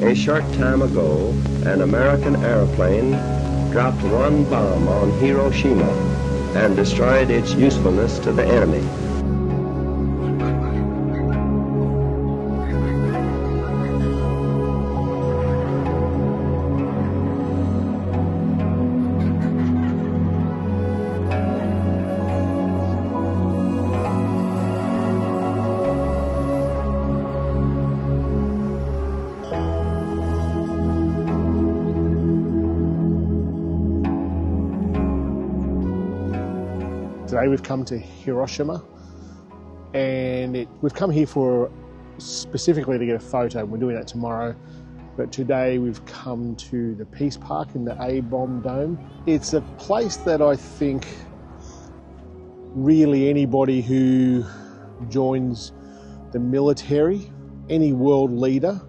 A short time ago, an American airplane dropped one bomb on Hiroshima and destroyed its usefulness to the enemy. Today we've come to Hiroshima, and we've come here specifically to get a photo. We're doing that tomorrow, but today we've come to the Peace Park in the A-bomb dome. It's a place that I think really anybody who joins the military, any world leader,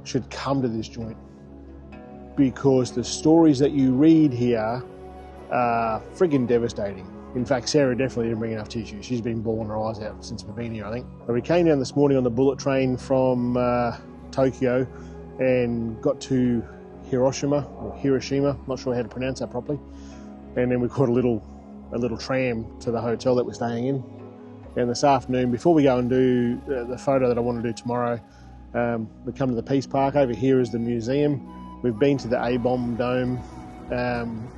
should come to this joint, because the stories that you read here are friggin' devastating. In fact, Sarah definitely didn't bring enough tissue. She's been bawling her eyes out since we've been here, I think. But we came down this morning on the bullet train from Tokyo and got to Hiroshima, not sure how to pronounce that properly. And then we caught a little tram to the hotel that we're staying in. And this afternoon, before we go and do the photo that I want to do tomorrow, we come to the Peace Park. Over here is the museum. We've been to the A-bomb dome.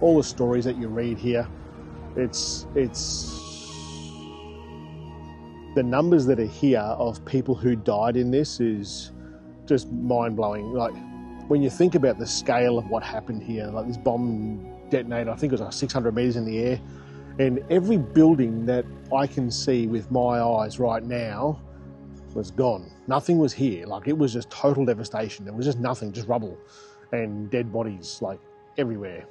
All the stories that you read here. It's the numbers that are here of people who died in this is just mind-blowing. Like, when you think about the scale of what happened here, like this bomb detonated, I think it was like 600 meters in the air, and every building that I can see with my eyes right now was gone. Nothing was here. Like, it was just total devastation. There was just nothing, just rubble and dead bodies like everywhere.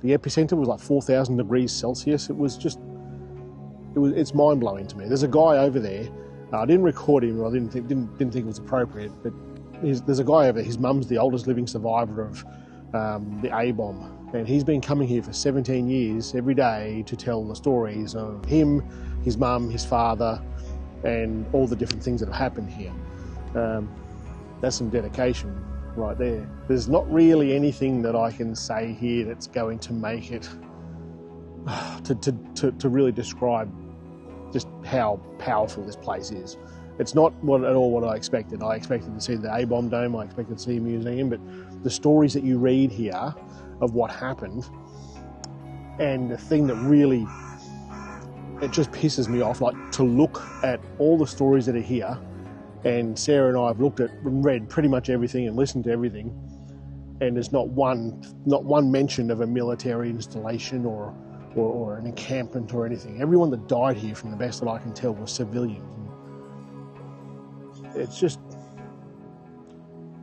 The epicenter was like 4,000 degrees Celsius. It's mind-blowing to me. There's a guy over there. I didn't record him. I didn't think it was appropriate. But there's a guy over there. His mum's the oldest living survivor of the A-bomb, and he's been coming here for 17 years every day to tell the stories of him, his mum, his father, and all the different things that have happened here. That's some dedication right there. There's not really anything that I can say here that's going to make it to really describe just how powerful this place is. It's not at all what I expected. I expected to see the A-bomb dome, I expected to see a museum, but the stories that you read here of what happened, and the thing that really, it just pisses me off, like, to look at all the stories that are here. And Sarah and I have looked at and read pretty much everything and listened to everything, and there's not one mention of a military installation or an encampment or anything. Everyone that died here, from the best that I can tell, was civilians. It's just,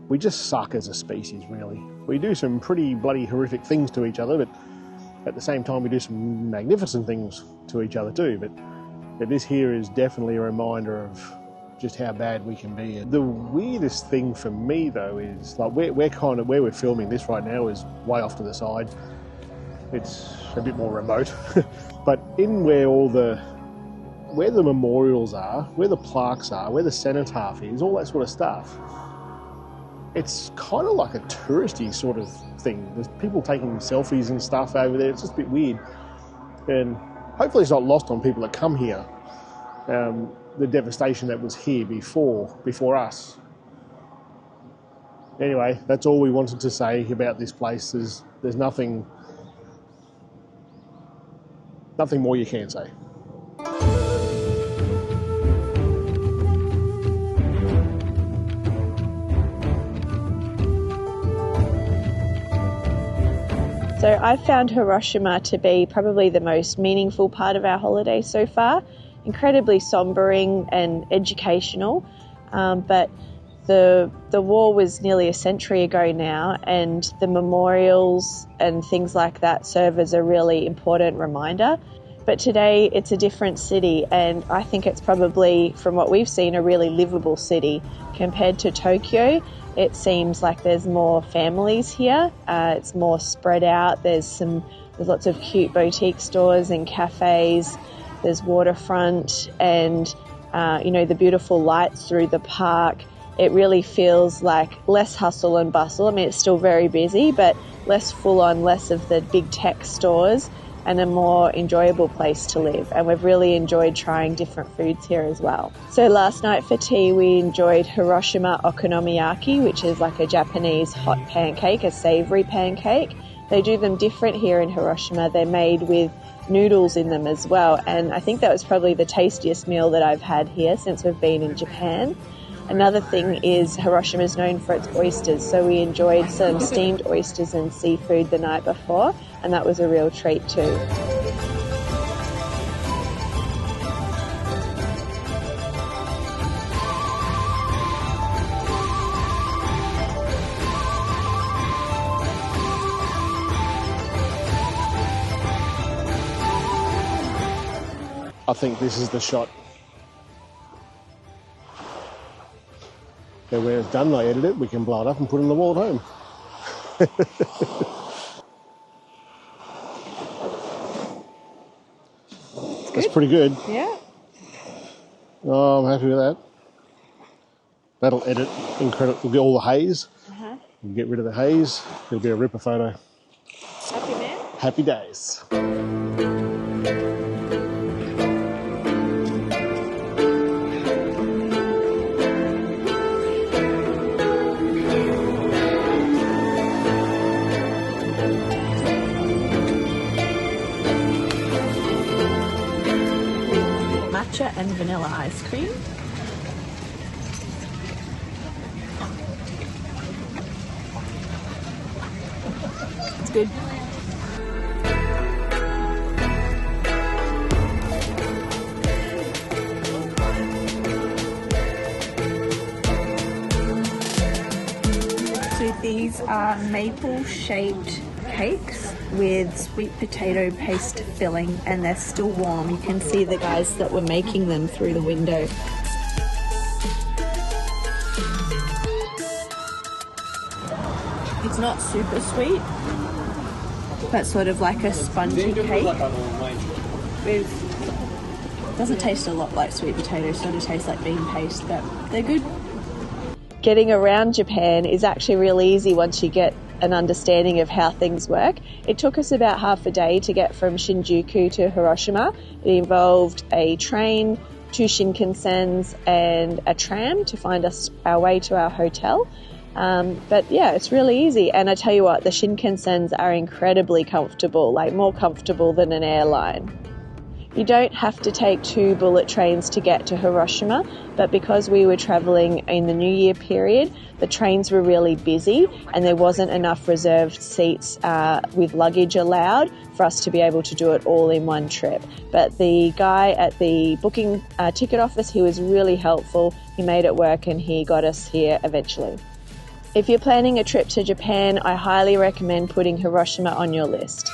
we just suck as a species, really. We do some pretty bloody horrific things to each other, but at the same time we do some magnificent things to each other too. But this here is definitely a reminder of just how bad we can be. The weirdest thing for me, though, is like where we're filming this right now is way off to the side. It's a bit more remote, but in where the memorials are, where the plaques are, where the cenotaph is, all that sort of stuff, it's kind of like a touristy sort of thing. There's people taking selfies and stuff over there. It's just a bit weird, and hopefully it's not lost on people that come here. The devastation that was here before us. Anyway, that's all we wanted to say about this place. There's nothing more you can say. So I found Hiroshima to be probably the most meaningful part of our holiday so far. Incredibly sombering and educational, but the war was nearly a century ago now, and the memorials and things like that serve as a really important reminder. But today it's a different city, and I think it's probably, from what we've seen, a really livable city. Compared to Tokyo, it seems like there's more families here. It's more spread out. There's lots of cute boutique stores and cafes. There's waterfront and, the beautiful lights through the park. it really feels like less hustle and bustle. I mean, it's still very busy, but less full on, less of the big tech stores, and a more enjoyable place to live. And we've really enjoyed trying different foods here as well. So last night for tea, we enjoyed Hiroshima okonomiyaki, which is like a Japanese hot pancake, a savoury pancake. They do them different here in Hiroshima. They're made with noodles in them as well. And I think that was probably the tastiest meal that I've had here since we've been in Japan. Another thing is Hiroshima is known for its oysters, so we enjoyed some steamed oysters and seafood the night before, and that was a real treat too. I think this is the shot. So when it's done, I edit it, we can blow it up and put it on the wall at home. That's pretty good. Yeah. Oh, I'm happy with that. That'll edit incredible. We'll get all the haze. We'll get rid of the haze. It'll be a ripper photo. Happy man? Happy days. Matcha and vanilla ice cream. It's good. So these are maple-shaped cakes with sweet potato paste filling, and they're still warm. You can see the guys that were making them through the window. It's not super sweet, but sort of like a spongy cake. Doesn't taste a lot like sweet potato, sort of tastes like bean paste, but they're good. Getting around Japan is actually really easy once you get an understanding of how things work. It took us about half a day to get from Shinjuku to Hiroshima. It involved a train, 2 Shinkansens and a tram to find us our way to our hotel. But yeah, it's really easy. And I tell you what, the Shinkansens are incredibly comfortable, like more comfortable than an airline. You don't have to take 2 bullet trains to get to Hiroshima, but because we were travelling in the New Year period, the trains were really busy and there wasn't enough reserved seats with luggage allowed for us to be able to do it all in one trip. But the guy at the booking ticket office, he was really helpful. He made it work and he got us here eventually. If you're planning a trip to Japan, I highly recommend putting Hiroshima on your list.